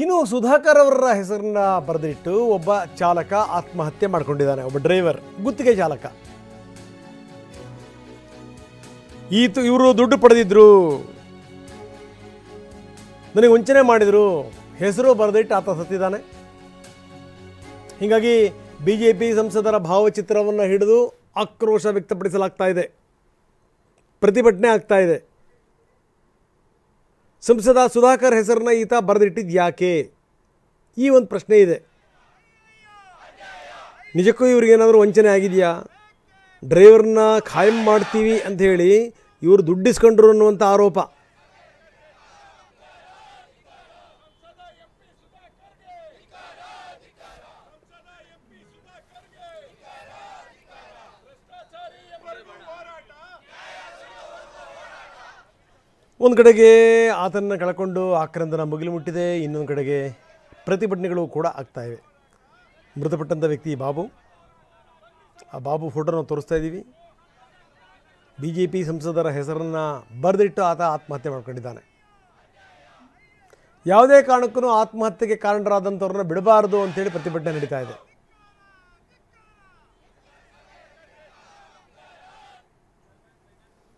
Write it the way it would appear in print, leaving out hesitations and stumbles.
ಇನ್ನು ಸುಧಾಕರ್ ಅವರ ಹೆಸರನ್ನ ಬರೆದಿಟ್ಟು ಒಬ್ಬ ಚಾಲಕ ಆತ್ಮಹತ್ಯೆ ಮಾಡಿಕೊಂಡಿದ್ದಾನೆ. ಒಬ್ಬ ಡ್ರೈವರ್, ಗುತ್ತಿಗೆ ಚಾಲಕ. ಇವರು ದುಡ್ಡು ಪಡೆದಿದ್ರು, ನನಗೆ ವಂಚನೆ ಮಾಡಿದ್ರು, ಹೆಸರು ಬರೆದಿಟ್ಟು ಆತ ಸತ್ತಿದ್ದಾನೆ. ಹೀಗಾಗಿ ಬಿಜೆಪಿ ಸಂಸದರ ಭಾವಚಿತ್ರವನ್ನು ಹಿಡಿದು ಆಕ್ರೋಶ ವ್ಯಕ್ತಪಡಿಸಲಾಗ್ತಾ ಇದೆ, ಪ್ರತಿಭಟನೆ ಆಗ್ತಾ ಇದೆ. ಸಂಸದ ಸುಧಾಕರ್ ಹೆಸರನ್ನ ಈತ ಬರೆದಿಟ್ಟಿದ್ದು ಯಾಕೆ? ಈ ಒಂದು ಪ್ರಶ್ನೆ ಇದೆ. ನಿಜಕ್ಕೂ ಇವ್ರಿಗೇನಾದರೂ ವಂಚನೆ ಆಗಿದೆಯಾ? ಡ್ರೈವರ್ನ ಖಾಯಂ ಮಾಡ್ತೀವಿ ಅಂಥೇಳಿ ಇವರು ದುಡ್ಡಿಸ್ಕೊಂಡ್ರು ಅನ್ನುವಂಥ ಆರೋಪ. ಒಂದು ಕಡೆಗೆ ಆತನ ಕಳ್ಕೊಂಡು ಆಕ್ರಂದನ ಮುಗಿಲು ಮುಟ್ಟಿದೆ, ಇನ್ನೊಂದು ಕಡೆಗೆ ಪ್ರತಿಭಟನೆಗಳು ಕೂಡ ಆಗ್ತಾಯಿವೆ. ಮೃತಪಟ್ಟಂಥ ವ್ಯಕ್ತಿ ಬಾಬು, ಆ ಬಾಬು ಫೋಟೋನ ತೋರಿಸ್ತಾ ಇದ್ದೀವಿ. ಬಿ ಜೆ ಪಿ ಸಂಸದರ ಹೆಸರನ್ನು ಬರೆದಿಟ್ಟು ಆತ ಆತ್ಮಹತ್ಯೆ ಮಾಡ್ಕೊಂಡಿದ್ದಾನೆ. ಯಾವುದೇ ಕಾರಣಕ್ಕೂ ಆತ್ಮಹತ್ಯೆಗೆ ಕಾರಣರಾದಂಥವ್ರನ್ನ ಬಿಡಬಾರ್ದು ಅಂತೇಳಿ ಪ್ರತಿಭಟನೆ ನಡೀತಾ ಇದೆ.